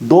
2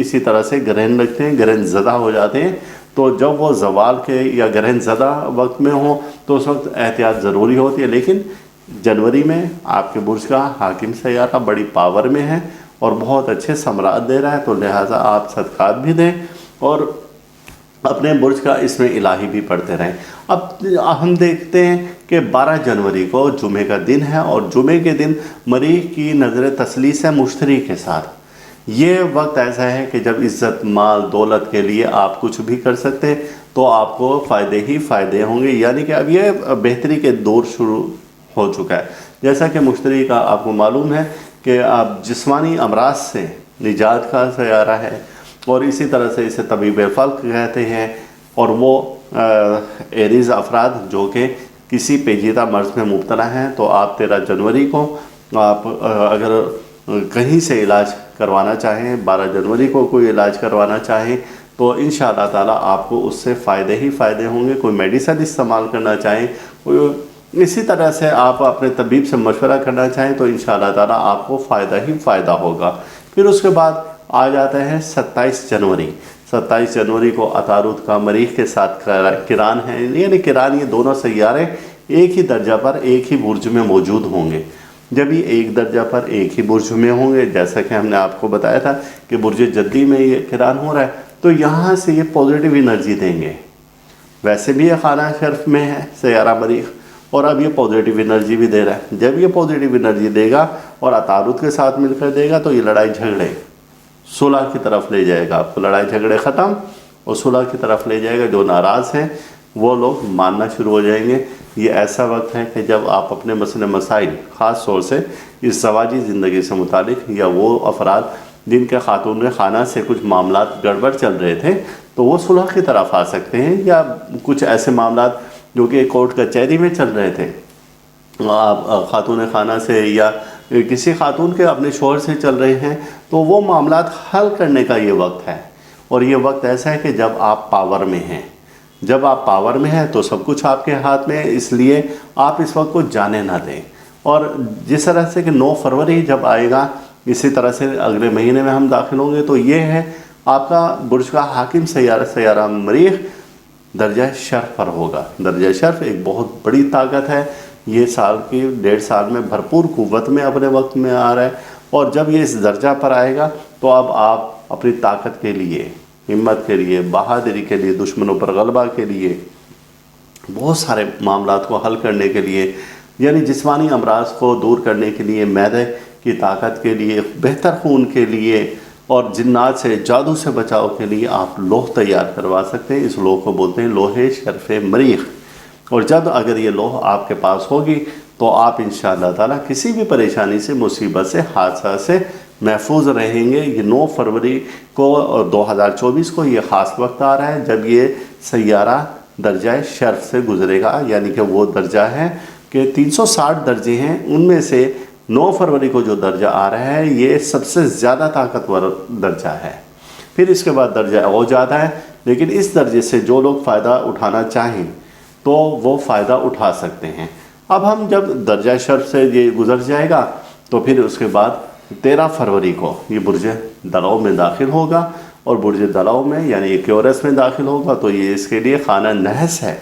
اسی طرح سے گرہن لگتے ہیں، گرہن زدہ ہو جاتے ہیں۔ تو جب وہ زوال کے یا گرہن زدہ وقت میں ہوں تو اس وقت احتیاط ضروری ہوتی ہے، لیکن جنوری میں آپ کے برج کا حاکم سیارہ بڑی پاور میں ہے اور بہت اچھے ثمرات دے رہا ہے، تو لہٰذا آپ صدقات بھی دیں اور اپنے برج کا اس میں الہی بھی پڑھتے رہیں۔ اب ہم دیکھتے ہیں کہ 12 جنوری کو جمعے کا دن ہے اور جمعے کے دن مریخ کی نظر تسلیس ہے مشتری کے ساتھ۔ یہ وقت ایسا ہے کہ جب عزت مال دولت کے لیے آپ کچھ بھی کر سکتے تو آپ کو فائدے ہی فائدے ہوں گے، یعنی کہ اب یہ بہتری کے دور شروع ہو چکا ہے۔ جیسا کہ مشتری کا آپ کو معلوم ہے کہ آپ جسمانی امراض سے نجات کا سیارہ ہے اور اسی طرح سے اسے طبیب فلک کہتے ہیں، اور وہ ایریز افراد جو کہ کسی پیچیدہ مرض میں مبتلا ہیں، تو آپ 13 جنوری کو آپ اگر کہیں سے علاج کروانا چاہیں، 12 جنوری کو کوئی علاج کروانا چاہیں تو انشاءاللہ تعالیٰ آپ کو اس سے فائدے ہی فائدے ہوں گے۔ کوئی میڈیسن استعمال کرنا چاہیں، کوئی اسی طرح سے آپ اپنے طبیب سے مشورہ کرنا چاہیں تو انشاءاللہ تعالیٰ آپ کو فائدہ ہی فائدہ ہوگا۔ پھر اس کے بعد آ جاتا ہے 27 جنوری۔ 27 جنوری کو عطارد کا مریخ کے ساتھ کران ہے، یعنی کران، یہ دونوں سیارے ایک ہی درجہ پر ایک ہی برج میں موجود ہوں گے۔ جب یہ ایک درجہ پر ایک ہی برج میں ہوں گے، جیسا کہ ہم نے آپ کو بتایا تھا کہ برج جدی میں یہ کران ہو رہا ہے، تو یہاں سے یہ پازیٹیو انرجی دیں گے۔ ویسے بھی یہ خانہ شرف میں ہے سیارہ مریخ، اور اب یہ پازیٹیو انرجی بھی دے رہا ہے۔ جب یہ پازیٹیو انرجی دے گا اور عطارد کے ساتھ مل کر دے گا تو یہ لڑائی جھگڑے صلح کی طرف لے جائے گا آپ کو، لڑائی جھگڑے ختم اور صلح کی طرف لے جائے گا۔ جو ناراض ہیں وہ لوگ ماننا شروع ہو جائیں گے۔ یہ ایسا وقت ہے کہ جب آپ اپنے مسئلے مسائل، خاص طور سے اس زواجی زندگی سے متعلق، یا وہ افراد جن کے خاتون خانہ سے کچھ معاملات گڑبڑ چل رہے تھے تو وہ صلح کی طرف آ سکتے ہیں، یا کچھ ایسے معاملات جو کہ کورٹ کچہری میں چل رہے تھے، آپ خاتون خانہ سے یا کسی خاتون کے اپنے شوہر سے چل رہے ہیں، تو وہ معاملات حل کرنے کا یہ وقت ہے۔ اور یہ وقت ایسا ہے کہ جب آپ پاور میں ہیں، جب آپ پاور میں ہیں تو سب کچھ آپ کے ہاتھ میں ہے، اس لیے آپ اس وقت کو جانے نہ دیں۔ اور جس طرح سے کہ 9 فروری جب آئے گا، اسی طرح سے اگلے مہینے میں ہم داخل ہوں گے، تو یہ ہے آپ کا برج کا حاکم سیارہ مریخ درجہ شرف پر ہوگا۔ درجہ شرف ایک بہت بڑی طاقت ہے، یہ سال کی 1.5 سال میں بھرپور قوت میں اپنے وقت میں آ رہا ہے، اور جب یہ اس درجہ پر آئے گا تو اب آپ اپنی طاقت کے لیے، ہمت کے لیے، بہادری کے لیے، دشمنوں پر غلبہ کے لیے، بہت سارے معاملات کو حل کرنے کے لیے، یعنی جسمانی امراض کو دور کرنے کے لیے، معدے کی طاقت کے لیے، بہتر خون کے لیے، اور جنات سے، جادو سے بچاؤ کے لیے آپ لوح تیار کروا سکتے ہیں۔ اس لوح کو بولتے ہیں لوہے شرف مریخ، اور جب اگر یہ لوح آپ کے پاس ہوگی تو آپ انشاءاللہ تعالیٰ کسی بھی پریشانی سے، مصیبت سے، حادثہ سے محفوظ رہیں گے۔ یہ 9 فروری کو 2024 کو یہ خاص وقت آ رہا ہے جب یہ سیارہ درجہ شرف سے گزرے گا، یعنی کہ وہ درجہ ہے کہ 360 درجے ہیں، ان میں سے 9 فروری کو جو درجہ آ رہا ہے یہ سب سے زیادہ طاقتور درجہ ہے۔ پھر اس کے بعد درجہ اور جاتا ہے، لیکن اس درجے سے جو لوگ فائدہ اٹھانا چاہیں تو وہ فائدہ اٹھا سکتے ہیں۔ اب ہم جب درجہ شرف سے یہ گزر جائے گا تو پھر اس کے بعد 13 فروری کو یہ برج دلو میں داخل ہوگا، اور برج دلو میں یعنی ایکیورس میں داخل ہوگا تو یہ اس کے لیے خانہ نحس ہے،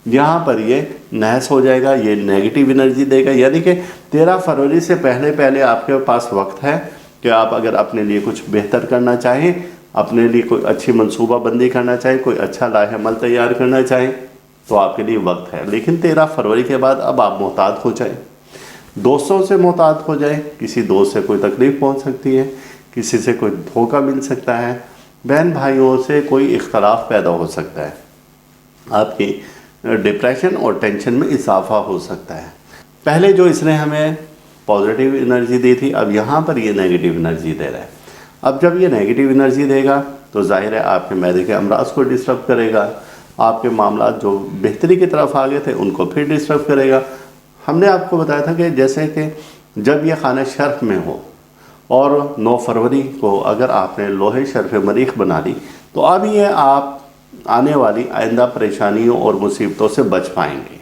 یہاں پر یہ نحس ہو جائے گا، یہ نیگیٹو انرجی دے گا، یعنی کہ 13 فروری سے پہلے آپ کے پاس وقت ہے کہ آپ اگر اپنے لیے کچھ بہتر کرنا چاہیں، اپنے لیے کوئی اچھی منصوبہ بندی کرنا چاہیں، کوئی اچھا لائحہ عمل تیار کرنا چاہیں تو آپ کے لیے وقت ہے۔ لیکن 13 فروری کے بعد اب آپ محتاط ہو جائیں، دوستوں سے محتاط ہو جائیں، کسی دوست سے کوئی تکلیف پہنچ سکتی ہے، کسی سے کوئی دھوکہ مل سکتا ہے، بہن بھائیوں سے کوئی اختلاف پیدا ہو سکتا ہے، آپ کی ڈپریشن اور ٹینشن میں اضافہ ہو سکتا ہے۔ پہلے جو اس نے ہمیں پازیٹیو انرجی دی تھی، اب یہاں پر یہ نیگیٹو انرجی دے رہا ہے۔ اب جب یہ نیگیٹو انرجی دے گا تو ظاہر ہے آپ کے معدے کے امراض کو ڈسٹرب کرے گا، آپ کے معاملات جو بہتری کی طرف آگے تھے ان کو پھر ڈسٹرب کرے گا۔ ہم نے آپ کو بتایا تھا کہ جیسے کہ جب یہ خانہ شرف میں ہو اور 9 فروری کو اگر آپ نے لوہے شرف مریخ بنا لی تو اب یہ آپ آنے والی آئندہ پریشانیوں اور مصیبتوں سے بچ پائیں گے،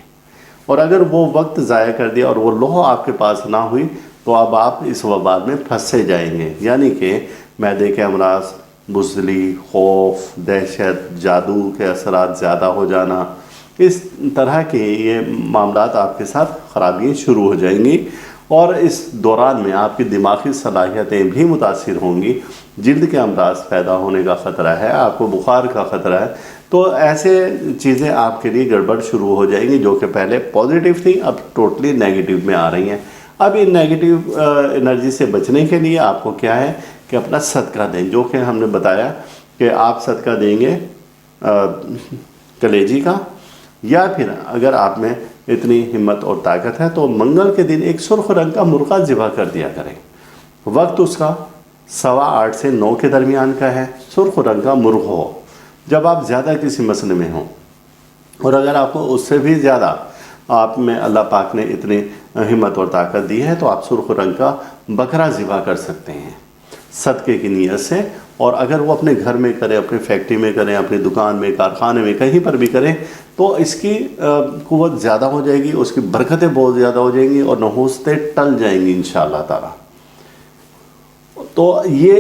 اور اگر وہ وقت ضائع کر دیا اور وہ لوح آپ کے پاس نہ ہوئی تو اب آپ اس وبال میں پھنسے جائیں گے، یعنی کہ معدے کے امراض، بزدلی، خوف، دہشت، جادو کے اثرات زیادہ ہو جانا، اس طرح کے یہ معاملات آپ کے ساتھ خرابیاں شروع ہو جائیں گی، اور اس دوران میں آپ کی دماغی صلاحیتیں بھی متاثر ہوں گی، جلد کے امراض پیدا ہونے کا خطرہ ہے، آپ کو بخار کا خطرہ ہے۔ تو ایسے چیزیں آپ کے لیے گڑبڑ شروع ہو جائیں گی جو کہ پہلے پازیٹیو تھیں، اب ٹوٹلی نیگیٹو میں آ رہی ہیں۔ اب ان نیگیٹو انرجی سے بچنے کے لیے آپ کو کیا ہے کہ اپنا صدقہ دیں، جو کہ ہم نے بتایا کہ آپ صدقہ دیں گے کلیجی کا، یا پھر اگر آپ میں اتنی ہمت اور طاقت ہے تو منگل کے دن ایک سرخ رنگ کا مرغا ذبح کر دیا کریں۔ وقت اس کا 8:15 سے 9 کے درمیان کا ہے، سرخ رنگ کا مرغ ہو جب آپ زیادہ کسی مسئلے میں ہوں، اور اگر آپ کو اس سے بھی زیادہ آپ میں اللہ پاک نے اتنی ہمت اور طاقت دی ہے تو آپ سرخ رنگ کا بکرا ذبح کر سکتے ہیں صدقے کی نیت سے۔ اور اگر وہ اپنے گھر میں کریں، اپنی فیکٹری میں کریں، اپنی دکان میں، کارخانے میں، کہیں پر بھی کریں تو اس کی قوت زیادہ ہو جائے گی، اس کی برکتیں بہت زیادہ ہو جائیں گی، اور نحوستیں ٹل جائیں گی انشاءاللہ تعالی۔ تو یہ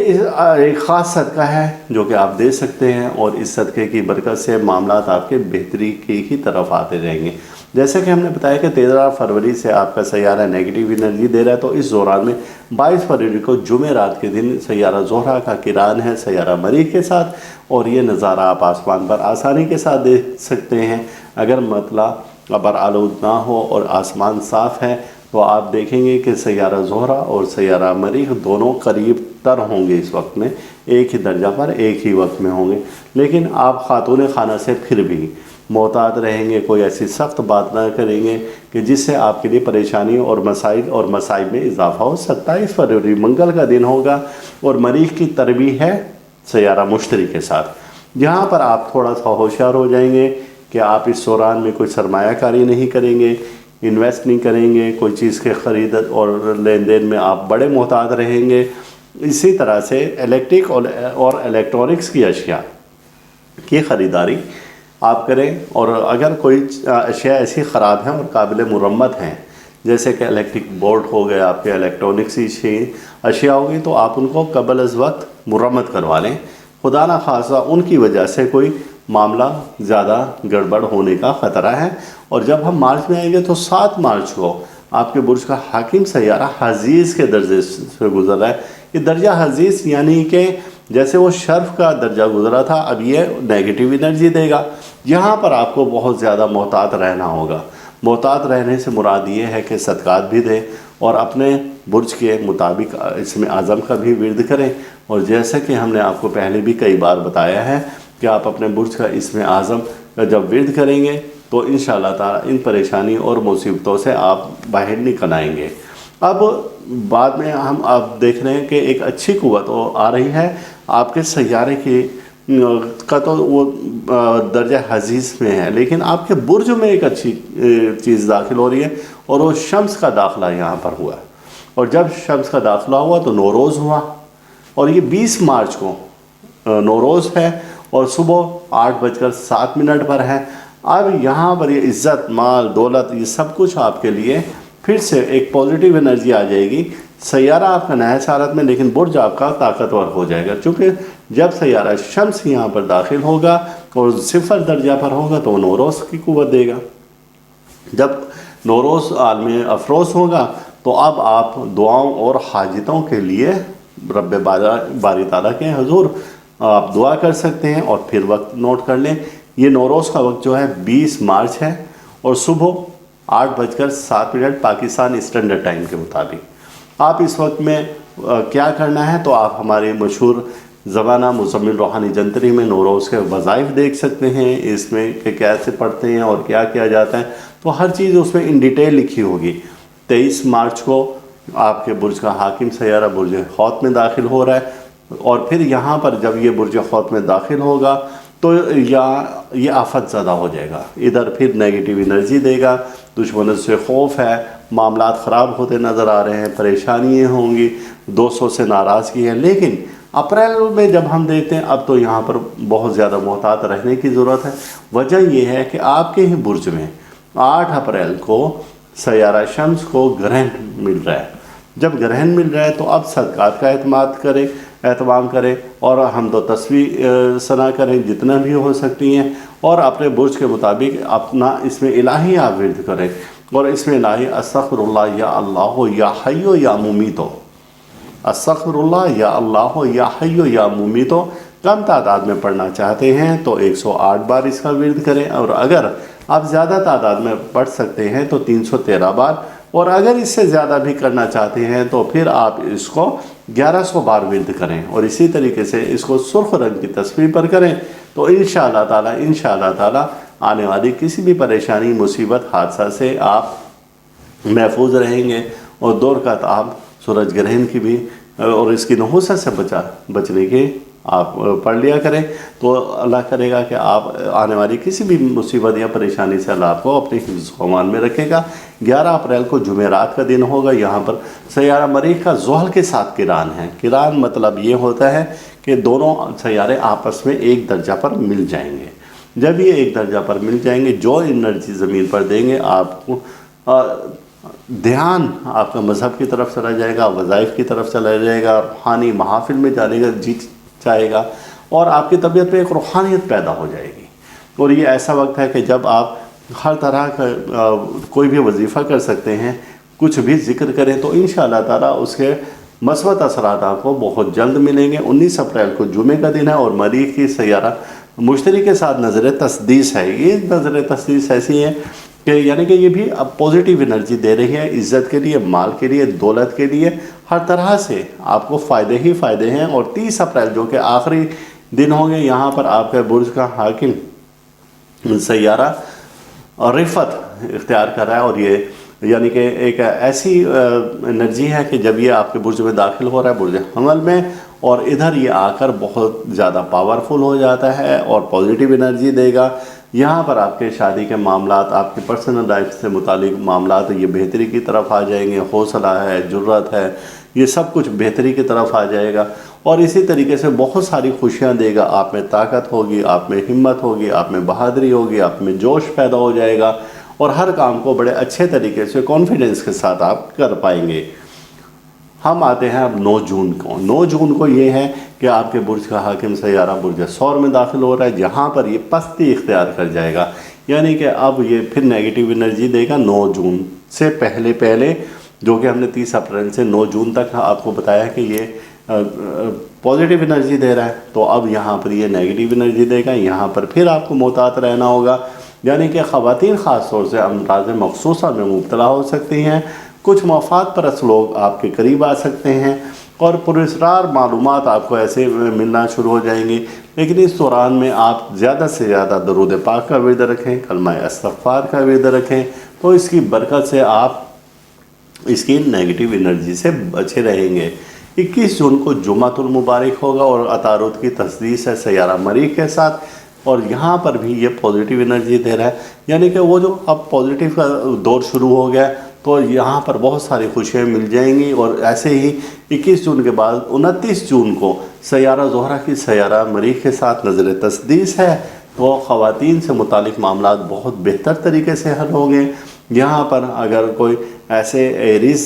ایک خاص صدقہ ہے جو کہ آپ دے سکتے ہیں، اور اس صدقے کی برکت سے معاملات آپ کے بہتری کی ہی طرف آتے رہیں گے۔ جیسا کہ ہم نے بتایا کہ 13 فروری سے آپ کا سیارہ نیگیٹو انرجی دے رہا ہے، تو اس دوران میں 22 فروری کو جمعرات کے دن سیارہ زہرہ کا قران ہے سیارہ مریخ کے ساتھ، اور یہ نظارہ آپ آسمان پر آسانی کے ساتھ دیکھ سکتے ہیں۔ اگر مطلع ابر آلود نہ ہو اور آسمان صاف ہے تو آپ دیکھیں گے کہ سیارہ زہرہ اور سیارہ مریخ دونوں قریب تر ہوں گے، اس وقت میں ایک ہی درجہ پر ایک ہی وقت میں ہوں گے۔ لیکن آپ خاتون خانہ سے پھر بھی محتاط رہیں گے، کوئی ایسی سخت بات نہ کریں گے کہ جس سے آپ کے لیے پریشانی اور مسائل اور مصائب میں اضافہ ہو۔ 27 فروری منگل کا دن ہوگا، اور مریخ کی تربیع ہے سیارہ مشتری کے ساتھ، جہاں پر آپ تھوڑا سا ہوشیار ہو جائیں گے کہ آپ اس دوران میں کوئی سرمایہ کاری نہیں کریں گے، انویسٹ نہیں کریں گے، کوئی چیز کے خرید اور لین دین میں آپ بڑے محتاط رہیں گے۔ اسی طرح سے الیکٹرک اور الیکٹرانکس کی اشیاء کی خریداری آپ کریں، اور اگر کوئی اشیاء ایسی خراب ہیں اور قابل مرمت ہیں، جیسے کہ الیکٹرک بورڈ ہو گیا، آپ کے الیکٹرانکس اشیاء ہوگی، تو آپ ان کو قبل از وقت مرمت کروا لیں۔ خدا نہ خواستہ ان کی وجہ سے کوئی معاملہ زیادہ گڑبڑ ہونے کا خطرہ ہے۔ اور جب ہم مارچ میں آئیں گے تو 7 مارچ کو آپ کے برج کا حاکم سیارہ حزیز کے درجے سے گزر رہا ہے۔ یہ درجہ حزیز یعنی کہ جیسے وہ شرف کا درجہ گزرا تھا، اب یہ نیگیٹو انرجی دے گا۔ یہاں پر آپ کو بہت زیادہ محتاط رہنا ہوگا۔ محتاط رہنے سے مراد یہ ہے کہ صدقات بھی دیں، اور اپنے برج کے مطابق اسم اعظم کا بھی ورد کریں۔ اور جیسا کہ ہم نے آپ کو پہلے بھی کئی بار بتایا ہے کہ آپ اپنے برج کا اسم اعظم کا جب ورد کریں گے تو انشاءاللہ تعالی ان پریشانی اور مصیبتوں سے آپ باہر نکل آئیں گے۔ اب بعد میں ہم آپ دیکھ رہے ہیں کہ ایک اچھی قوت آ رہی ہے آپ کے سیارے کی کا، تو وہ درجہ حزیز میں ہے، لیکن آپ کے برج میں ایک اچھی چیز داخل ہو رہی ہے، اور وہ شمس کا داخلہ یہاں پر ہوا ہے۔ اور جب شمس کا داخلہ ہوا تو نوروز ہوا، اور یہ 20 مارچ کو نوروز ہے، اور صبح 8:07 پر ہے۔ اب یہاں پر یہ عزت، مال، دولت، یہ سب کچھ آپ کے لیے پھر سے ایک پازیٹیو انرجی آ جائے گی۔ سیارہ آپ کا نحس حالت میں، لیکن برج آپ کا طاقتور ہو جائے گا، چونکہ جب سیارہ شمس یہاں پر داخل ہوگا اور 0 درجہ پر ہوگا تو وہ نوروز کی قوت دے گا۔ جب نوروز عالم افروز ہوگا تو اب آپ دعاؤں اور حاجتوں کے لیے رب باری تعالیٰ کے حضور آپ دعا کر سکتے ہیں۔ اور پھر وقت نوٹ کر لیں، یہ نوروز کا وقت جو ہے 20 مارچ ہے، اور صبح 8:07 پاکستان اسٹینڈرڈ ٹائم کے مطابق۔ آپ اس وقت میں کیا کرنا ہے تو آپ ہماری مشہور زبانہ مزمل روحانی جنتری میں نوروز کے وظائف دیکھ سکتے ہیں، اس میں کہ کیسے پڑھتے ہیں اور کیا کیا جاتا ہے، تو ہر چیز اس میں ان ڈیٹیل لکھی ہوگی۔ 23 مارچ کو آپ کے برج کا حاکم سیارہ برج حوت میں داخل ہو رہا ہے، اور پھر یہاں پر جب یہ برج حوت میں داخل ہوگا تو یہ آفت زدہ ہو جائے گا، ادھر پھر نیگیٹو انرجی دے گا، دشمنوں سے خوف ہے، معاملات خراب ہوتے نظر آ رہے ہیں، پریشانیاں ہوں گی، دوستوں سے ناراضگی ہے۔ لیکن اپریل میں جب ہم دیکھتے ہیں اب تو یہاں پر بہت زیادہ محتاط رہنے کی ضرورت ہے۔ وجہ یہ ہے کہ آپ کے ہی برج میں 8 اپریل کو سیارہ شمس کو گرہن مل رہا ہے، جب گرہن مل رہا ہے تو اب صدقات کا اہتمام کریں اور حمد و تسبیح ثنا کریں جتنا بھی ہو سکتی ہیں، اور اپنے برج کے مطابق اپنا اس میں الہی آپ ورد کریں، اور اس میں الہی استغفر اللہ یا اللہ یا حی یا ممیت، استغفر اللہ یا اللہ یا حی یا ممیت کم تعداد میں پڑھنا چاہتے ہیں تو 108 بار اس کا ورد کریں، اور اگر آپ زیادہ تعداد میں پڑھ سکتے ہیں تو 313 بار، اور اگر اس سے زیادہ بھی کرنا چاہتے ہیں تو پھر آپ اس کو 1100 بار ورد کریں، اور اسی طریقے سے اس کو سرخ رنگ کی تسبیح پر کریں تو انشاءاللہ تعالی آنے والی کسی بھی پریشانی، مصیبت، حادثہ سے آپ محفوظ رہیں گے، اور 2 رکعت آپ سورج گرہن کی بھی اور اس کی نحوست سے بچنے کے آپ پڑھ لیا کریں، تو اللہ کرے گا کہ آپ آنے والی کسی بھی مصیبت یا پریشانی سے اللہ آپ کو اپنے حفظ و امان میں رکھے گا۔ 11 اپریل کو جمعرات کا دن ہوگا، یہاں پر سیارہ مریخ کا زحل کے ساتھ کران ہے۔ کران مطلب یہ ہوتا ہے کہ دونوں سیارے آپس میں ایک درجہ پر مل جائیں گے۔ جب یہ ایک درجہ پر مل جائیں گے، جو انرجی زمین پر دیں گے، آپ کو دھیان آپ کا مذہب کی طرف چلا جائے گا، وظائف کی طرف چلا جائے گا، روحانی محافل میں جانے کا جی چاہے گا، اور آپ کی طبیعت پہ ایک روحانیت پیدا ہو جائے گی۔ اور یہ ایسا وقت ہے کہ جب آپ ہر طرح کا کوئی بھی وظیفہ کر سکتے ہیں، کچھ بھی ذکر کریں تو انشاءاللہ تعالیٰ اس کے مثبت اثرات آپ کو بہت جلد ملیں گے۔ 19 اپریل کو جمعے کا دن ہے، اور مریخ کی سیارہ مشتری کے ساتھ نظر تسدیس ہے۔ یہ نظر تسدیس ایسی ہے کہ یعنی کہ یہ بھی اب پازیٹیو انرجی دے رہی ہے، عزت کے لیے، مال کے لیے، دولت کے لیے، ہر طرح سے آپ کو فائدے ہی فائدے ہیں۔ اور 30 اپریل جو کہ آخری دن ہوں گے، یہاں پر آپ کے برج کا حاکم سیارہ رفت اختیار کر رہا ہے، اور یہ یعنی کہ ایک ایسی انرجی ہے کہ جب یہ آپ کے برج میں داخل ہو رہا ہے، برج حمل میں، اور ادھر یہ آ کر بہت زیادہ پاورفل ہو جاتا ہے اور پازیٹیو انرجی دے گا۔ یہاں پر آپ کے شادی کے معاملات، آپ کے پرسنل لائف سے متعلق معاملات یہ بہتری کی طرف آ جائیں گے، حوصلہ ہے، جرأت ہے، یہ سب کچھ بہتری کی طرف آ جائے گا، اور اسی طریقے سے بہت ساری خوشیاں دے گا۔ آپ میں طاقت ہوگی، آپ میں ہمت ہوگی، آپ میں بہادری ہوگی، آپ میں جوش پیدا ہو جائے گا، اور ہر کام کو بڑے اچھے طریقے سے کانفیڈنس کے ساتھ آپ کر پائیں گے۔ ہم آتے ہیں اب 9 جون کو۔ 9 جون کو یہ ہے کہ آپ کے برج کا حاکم سیارہ برج ثور میں داخل ہو رہا ہے، جہاں پر یہ پستی اختیار کر جائے گا، یعنی کہ اب یہ پھر نیگیٹو انرجی دے گا 9 جون سے پہلے، جو کہ ہم نے 30 اپریل سے 9 جون تک آپ کو بتایا کہ یہ پازیٹیو انرجی دے رہا ہے، تو اب یہاں پر یہ نیگیٹو انرجی دے گا۔ یہاں پر پھر آپ کو محتاط رہنا ہوگا، یعنی کہ خواتین خاص طور سے امراض مخصوصہ میں مبتلا ہو سکتی ہیں، کچھ مفاد پرست لوگ آپ کے قریب آ سکتے ہیں، اور پراسرار معلومات آپ کو ایسے ملنا شروع ہو جائیں گی۔ لیکن اس دوران میں آپ زیادہ سے زیادہ درود پاک کا ورد رکھیں، کلمہ استغفار کا ورد رکھیں، تو اس کی برکت سے آپ اس کی نیگیٹو انرجی سے بچے رہیں گے۔ 21 جون کو جمعۃ المبارک ہوگا، اور عطارد کی تسدیس ہے سیارہ مریخ کے ساتھ، اور یہاں پر بھی یہ پازیٹیو انرجی دے رہا ہے، یعنی کہ وہ جو اب پازیٹیو کا دور شروع ہو گیا، تو یہاں پر بہت ساری خوشیاں مل جائیں گی۔ اور ایسے ہی 21 جون کے بعد 29 جون کو سیارہ زہرہ کی سیارہ مریخ کے ساتھ نظر تسدیس ہے، تو خواتین سے متعلق معاملات بہت بہتر طریقے سے حل ہوں گے۔ یہاں پر اگر کوئی ایسے ایریز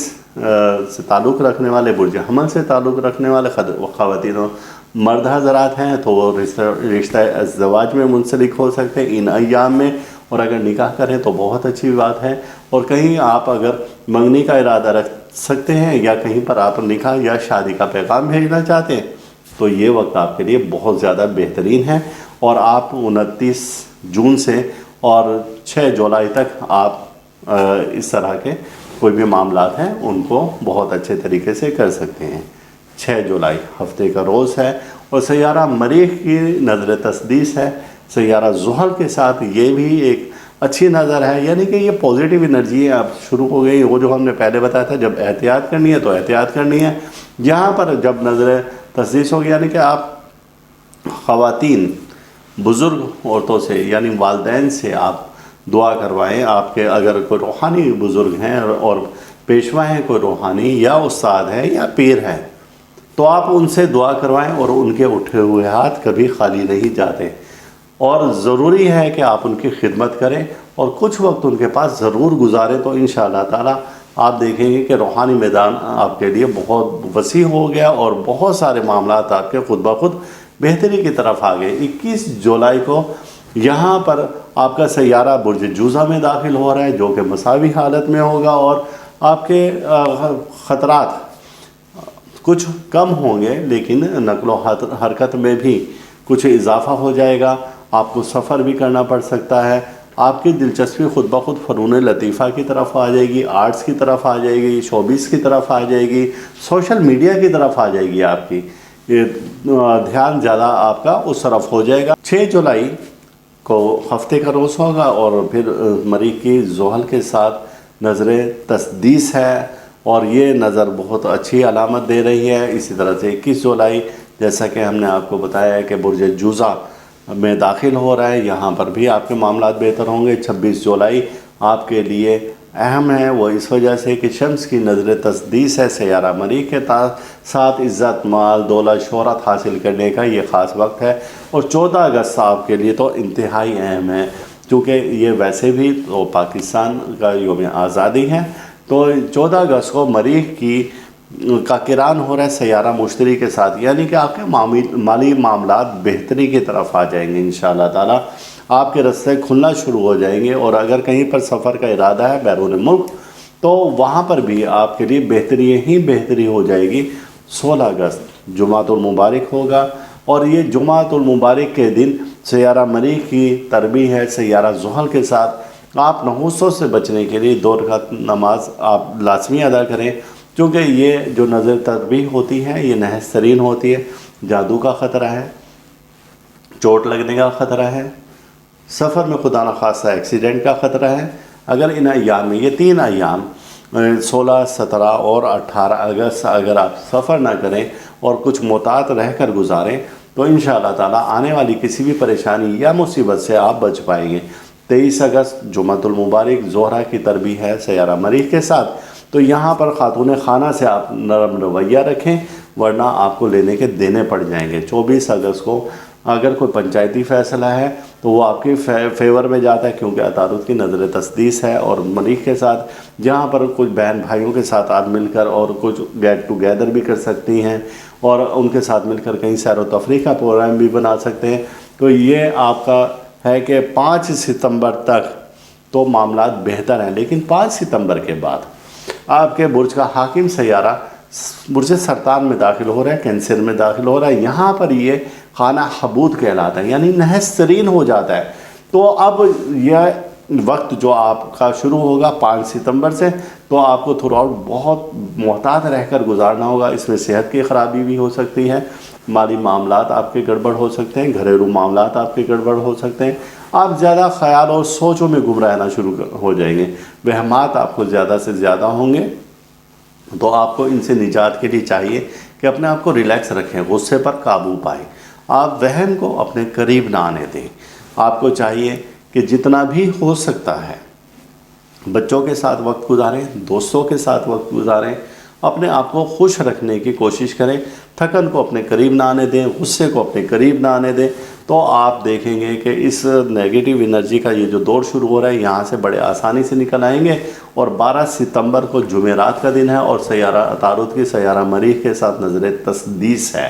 سے تعلق رکھنے والے، برج حمل سے تعلق رکھنے والے خواتین و مرد حضرات ہیں، تو وہ رشتہ ازدواج میں منسلک ہو سکتے ہیں ان ایام میں، اور اگر نکاح کریں تو بہت اچھی بات ہے۔ اور کہیں آپ اگر منگنی کا ارادہ رکھ سکتے ہیں، یا کہیں پر آپ نکاح یا شادی کا پیغام بھیجنا چاہتے ہیں، تو یہ وقت آپ کے لیے بہت زیادہ بہترین ہے۔ اور آپ 29 جون سے اور 6 جولائی تک آپ اس طرح کے کوئی بھی معاملات ہیں ان کو بہت اچھے طریقے سے کر سکتے ہیں۔ 6 جولائی ہفتے کا روز ہے، اور سیارہ مریخ کی نظر تسدیس ہے سیارہ زحل کے ساتھ، یہ بھی ایک اچھی نظر ہے، یعنی کہ یہ پازیٹیو انرجی اب شروع ہو گئی۔ وہ جو ہم نے پہلے بتایا تھا، جب احتیاط کرنی ہے تو احتیاط کرنی ہے۔ یہاں پر جب نظر تسدیس ہوگی، یعنی کہ آپ خواتین بزرگ عورتوں سے، یعنی والدین سے آپ دعا کروائیں۔ آپ کے اگر کوئی روحانی بزرگ ہیں اور پیشوا ہیں، کوئی روحانی یا استاد ہے یا پیر ہے، تو آپ ان سے دعا کروائیں، اور ان کے اٹھے ہوئے ہاتھ کبھی خالی نہیں جاتے، اور ضروری ہے کہ آپ ان کی خدمت کریں اور کچھ وقت ان کے پاس ضرور گزاریں، تو انشاءاللہ تعالی آپ دیکھیں گے کہ روحانی میدان آپ کے لیے بہت وسیع ہو گیا اور بہت سارے معاملات آپ کے خود بخود بہتری کی طرف آ گئے۔ 21 جولائی کو یہاں پر آپ کا سیارہ برج جوزہ میں داخل ہو رہا ہے، جو کہ مساوی حالت میں ہوگا، اور آپ کے خطرات کچھ کم ہوں گے، لیکن نقل و حرکت میں بھی کچھ اضافہ ہو جائے گا۔ آپ کو سفر بھی کرنا پڑ سکتا ہے۔ آپ کی دلچسپی خود بخود فنون لطیفہ کی طرف آ جائے گی، آرٹس کی طرف آ جائے گی، شوبیز کی طرف آ جائے گی، سوشل میڈیا کی طرف آ جائے گی۔ آپ کی دھیان زیادہ آپ کا اس طرف ہو جائے گا۔ 6 جولائی کو ہفتے کا روز ہوگا، اور پھر مریخ کی زحل کے ساتھ نظر تسدیس ہے، اور یہ نظر بہت اچھی علامت دے رہی ہے۔ اسی طرح سے 21 جولائی جیسا کہ ہم نے آپ کو بتایا ہے کہ برج جوزہ میں داخل ہو رہا ہے، یہاں پر بھی آپ کے معاملات بہتر ہوں گے۔ 26 جولائی آپ کے لیے اہم ہے، وہ اس وجہ سے کہ شمس کی نظر تسدیس ہے سیارہ مریخ کے ساتھ عزت، مال، دولت، شہرت حاصل کرنے کا یہ خاص وقت ہے۔ اور 14 اگست آپ کے لیے تو انتہائی اہم ہے، کیونکہ یہ ویسے بھی تو پاکستان کا یوم آزادی ہے، تو 14 اگست کو مریخ کا قران ہو رہا ہے سیارہ مشتری کے ساتھ، یعنی کہ آپ کے مالی معاملات بہتری کی طرف آ جائیں گے انشاءاللہ تعالی۔ آپ کے راستے کھلنا شروع ہو جائیں گے، اور اگر کہیں پر سفر کا ارادہ ہے بیرون ملک تو وہاں پر بھی آپ کے لیے بہتری ہی بہتری ہو جائے گی۔ 16 اگست جمعۃ المبارک ہوگا، اور یہ جمعۃ المبارک کے دن سیارہ مریخ کی تربیع ہے سیارہ زحل کے ساتھ۔ آپ نحوستوں سے بچنے کے لیے 2 رکعت نماز آپ لازمی ادا کریں، کیونکہ یہ جو نظر تربیع ہوتی ہے یہ نحس ترین ہوتی ہے۔ جادو کا خطرہ ہے، چوٹ لگنے کا خطرہ ہے، سفر میں خدا نخواستہ ایکسیڈنٹ کا خطرہ ہے۔ اگر ان ایام میں، یہ 3 ایام 16، 17 اور 18 اگست اگر آپ سفر نہ کریں اور کچھ محتاط رہ کر گزاریں تو انشاءاللہ تعالی آنے والی کسی بھی پریشانی یا مصیبت سے آپ بچ پائیں گے۔ 23 اگست جمعۃ المبارک زہرہ کی تربیع ہے سیارہ مریخ کے ساتھ، تو یہاں پر خاتون خانہ سے آپ نرم رویہ رکھیں، ورنہ آپ کو لینے کے دینے پڑ جائیں گے۔ 24 اگست کو اگر کوئی پنچایتی فیصلہ ہے تو وہ آپ کی فیور میں جاتا ہے، کیونکہ عطارد کی نظر تسدیس ہے اور مریخ کے ساتھ، جہاں پر کچھ بہن بھائیوں کے ساتھ آپ مل کر اور کچھ گیٹ ٹوگیدر بھی کر سکتی ہیں، اور ان کے ساتھ مل کر کہیں سیر و تفریح کا پروگرام بھی بنا سکتے ہیں۔ تو یہ آپ کا ہے کہ 5 ستمبر تک تو معاملات بہتر ہیں، لیکن 5 ستمبر کے بعد آپ کے برج کا حاکم سیارہ برج سرطان میں داخل ہو رہا ہے، کینسر میں داخل ہو رہا ہے، یہاں پر یہ خانہ حبود کہلاتا ہے، یعنی نحس ترین ہو جاتا ہے۔ تو اب یہ وقت جو آپ کا شروع ہوگا 5 ستمبر سے، تو آپ کو تھرو آؤٹ بہت محتاط رہ کر گزارنا ہوگا۔ اس میں صحت کی خرابی بھی ہو سکتی ہے، مالی معاملات آپ کے گڑبڑ ہو سکتے ہیں، گھریلو معاملات آپ کے گڑبڑ ہو سکتے ہیں، آپ زیادہ خیال اور سوچوں میں گم رہنا شروع ہو جائیں گے، وہمات آپ کو زیادہ سے زیادہ ہوں گے۔ تو آپ کو ان سے نجات کے لیے چاہیے کہ اپنے آپ کو ریلیکس رکھیں، غصے پر قابو پائیں، آپ وہم کو اپنے قریب نہ آنے دیں۔ آپ کو چاہیے کہ جتنا بھی ہو سکتا ہے بچوں کے ساتھ وقت گزاریں، دوستوں کے ساتھ وقت گزاریں، اپنے آپ کو خوش رکھنے کی کوشش کریں، تھکن کو اپنے قریب نہ آنے دیں، غصے کو اپنے قریب نہ آنے دیں۔ تو آپ دیکھیں گے کہ اس نیگیٹو انرجی کا یہ جو دور شروع ہو رہا ہے یہاں سے بڑے آسانی سے نکل آئیں گے۔ اور 12 ستمبر کو جمعرات کا دن ہے، اور سیارہ عطارد کی سیارہ مریخ کے ساتھ نظر تسدیس ہے،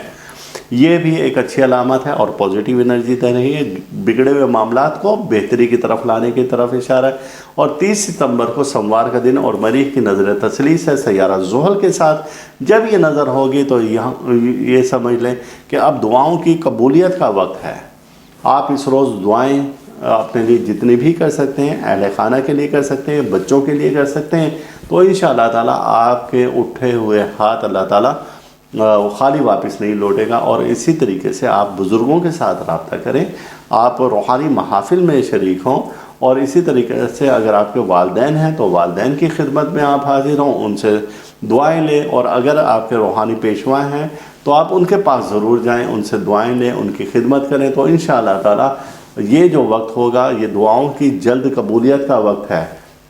یہ بھی ایک اچھی علامت ہے اور پازیٹیو انرجی دے رہی ہے، بگڑے ہوئے معاملات کو بہتری کی طرف لانے کی طرف اشارہ ہے۔ اور 30 ستمبر کو سوموار کا دن اور مریخ کی نظر تسلیس ہے سیارہ زحل کے ساتھ۔ جب یہ نظر ہوگی تو یہ سمجھ لیں کہ اب دعاؤں کی قبولیت کا وقت ہے۔ آپ اس روز دعائیں اپنے لیے جتنی بھی کر سکتے ہیں، اہل خانہ کے لیے کر سکتے ہیں، بچوں کے لیے کر سکتے ہیں، تو انشاءاللہ تعالیٰ آپ کے اٹھے ہوئے ہاتھ اللہ تعالیٰ خالی واپس نہیں لوٹے گا۔ اور اسی طریقے سے آپ بزرگوں کے ساتھ رابطہ کریں، آپ روحانی محافل میں شریک ہوں، اور اسی طریقے سے اگر آپ کے والدین ہیں تو والدین کی خدمت میں آپ حاضر ہوں، ان سے دعائیں لیں، اور اگر آپ کے روحانی پیشوا ہیں تو آپ ان کے پاس ضرور جائیں، ان سے دعائیں لیں، ان کی خدمت کریں۔ تو انشاءاللہ تعالیٰ یہ جو وقت ہوگا یہ دعاؤں کی جلد قبولیت کا وقت ہے۔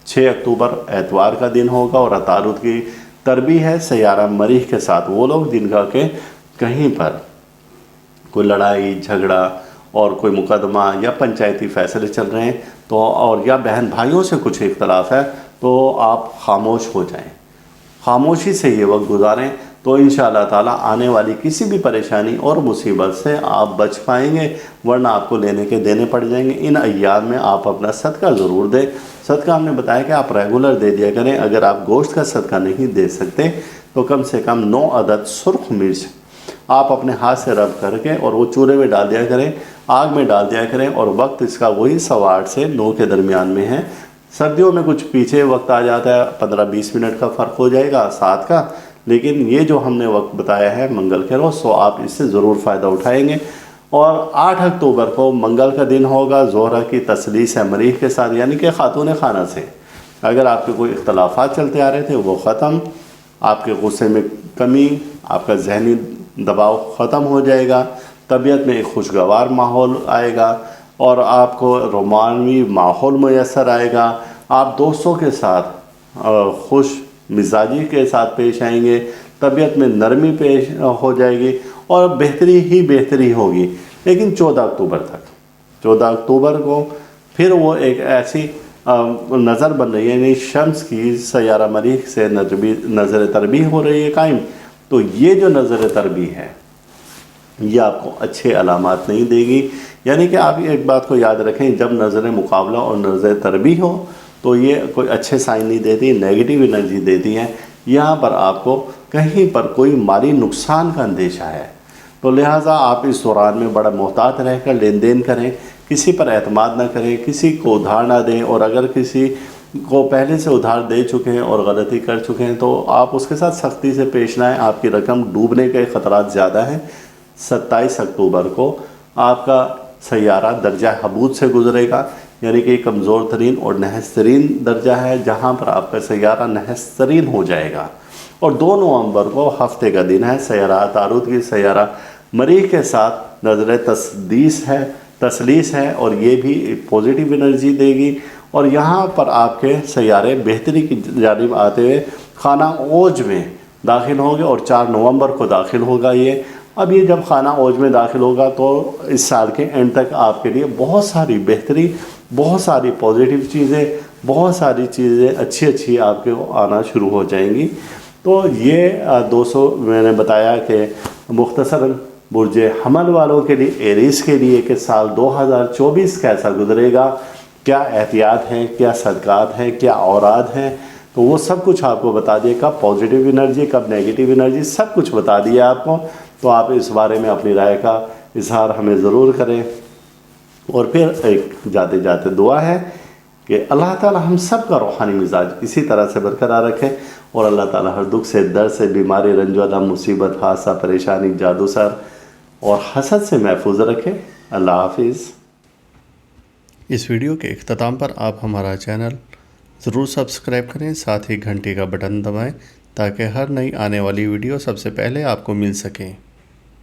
6 اکتوبر اتوار کا دن ہوگا، اور عطارد کی تربیع ہے سیارہ مریخ کے ساتھ۔ وہ لوگ جن کا کہ کہیں پر کوئی لڑائی جھگڑا اور کوئی مقدمہ یا پنچایتی فیصلے چل رہے ہیں تو، اور یا بہن بھائیوں سے کچھ اختلاف ہے، تو آپ خاموش ہو جائیں، خاموشی سے یہ وقت گزاریں، تو انشاءاللہ تعالیٰ آنے والی کسی بھی پریشانی اور مصیبت سے آپ بچ پائیں گے، ورنہ آپ کو لینے کے دینے پڑ جائیں گے۔ ان ایام میں آپ اپنا صدقہ ضرور دیں۔ صدقہ ہم نے بتایا کہ آپ ریگولر دے دیا کریں۔ اگر آپ گوشت کا صدقہ نہیں دے سکتے تو کم سے کم 9 عدد سرخ مرچ آپ اپنے ہاتھ سے رب کر کے اور وہ چولہے میں ڈال دیا کریں، آگ میں ڈال دیا کریں، اور وقت اس کا وہی 8:15 سے 9 کے درمیان میں ہے۔ سردیوں میں کچھ پیچھے وقت آ جاتا ہے، 15-20 منٹ کا فرق ہو جائے گا ساتھ کا، لیکن یہ جو ہم نے وقت بتایا ہے منگل کے روز، آپ اس سے ضرور فائدہ اٹھائیں گے۔ اور 8 اکتوبر کو منگل کا دن ہوگا، زہرہ کی تسلیس ہے مریخ کے ساتھ، یعنی کہ خاتون خانہ سے اگر آپ کے کوئی اختلافات چلتے آ رہے تھے وہ ختم، آپ کے غصے میں کمی، آپ کا ذہنی دباؤ ختم ہو جائے گا، طبیعت میں ایک خوشگوار ماحول آئے گا، اور آپ کو رومانوی ماحول میسر آئے گا۔ آپ دوستوں کے ساتھ خوش مزاجی کے ساتھ پیش آئیں گے، طبیعت میں نرمی پیش ہو جائے گی، اور بہتری ہی بہتری ہوگی۔ لیکن 14 اکتوبر کو پھر وہ ایک ایسی نظر بن رہی ہے، یعنی شمس کی سیارہ مریخ سے نظر تربیح ہو رہی ہے قائم، تو یہ جو نظر تربیح ہے یہ آپ کو اچھے علامات نہیں دے گی۔ یعنی کہ آپ ایک بات کو یاد رکھیں، جب نظر مقابلہ اور نظر تربیح ہو تو یہ کوئی اچھے سائن نہیں دیتی، نیگیٹو انرجی دیتی ہیں۔ یہاں پر آپ کو کہیں پر کوئی مالی نقصان کا اندیشہ ہے، تو لہٰذا آپ اس دوران میں بڑا محتاط رہ کر لین دین کریں، کسی پر اعتماد نہ کریں، کسی کو ادھار نہ دیں، اور اگر کسی کو پہلے سے ادھار دے چکے ہیں اور غلطی کر چکے ہیں تو آپ اس کے ساتھ سختی سے پیش نہ آئیں، آپ کی رقم ڈوبنے کے خطرات زیادہ ہیں۔ 27 اکتوبر کو آپ کا سیارہ درجہ حبوط سے گزرے گا، یعنی کہ کمزور ترین اور نحس ترین درجہ ہے، جہاں پر آپ کا سیارہ نحس ترین ہو جائے گا۔ اور 2 نومبر کو ہفتے کا دن ہے، سیارہ عطارد کی سیارہ مریخ کے ساتھ نظر تسلیس ہے، اور یہ بھی پازیٹیو انرجی دے گی، اور یہاں پر آپ کے سیارے بہتری کی جانب آتے ہوئے خانہ اوج میں داخل ہوں گے، اور 4 نومبر کو داخل ہوگا یہ۔ اب یہ جب خانہ اوج میں داخل ہوگا تو اس سال کے اینڈ تک آپ کے لیے بہت ساری بہتری، بہت ساری پازیٹیو چیزیں، بہت ساری چیزیں اچھی آپ کے آنا شروع ہو جائیں گی۔ تو یہ 200 میں نے بتایا کہ مختصراً برج حمل والوں کے لیے، ایریز کے لیے، کہ سال 2024 کیسا گزرے گا، کیا احتیاط ہیں، کیا صدقات ہیں، کیا اوراد ہیں، تو وہ سب کچھ آپ کو بتا دیا، کب پازیٹیو انرجی، کب نیگیٹو انرجی، سب کچھ بتا دیا آپ کو۔ تو آپ اس بارے میں اپنی رائے کا اظہار ہمیں ضرور کریں۔ اور پھر ایک جاتے جاتے دعا ہے کہ اللہ تعالی ہم سب کا روحانی مزاج اسی طرح سے برقرار رکھے، اور اللہ تعالی ہر دکھ سے، درد سے، بیماری، رنج و غم، مصیبت، حادثہ، پریشانی، جادو سر اور حسد سے محفوظ رکھے۔ اللہ حافظ۔ اس ویڈیو کے اختتام پر آپ ہمارا چینل ضرور سبسکرائب کریں، ساتھ ہی گھنٹی کا بٹن دبائیں تاکہ ہر نئی آنے والی ویڈیو سب سے پہلے آپ کو مل سکیں۔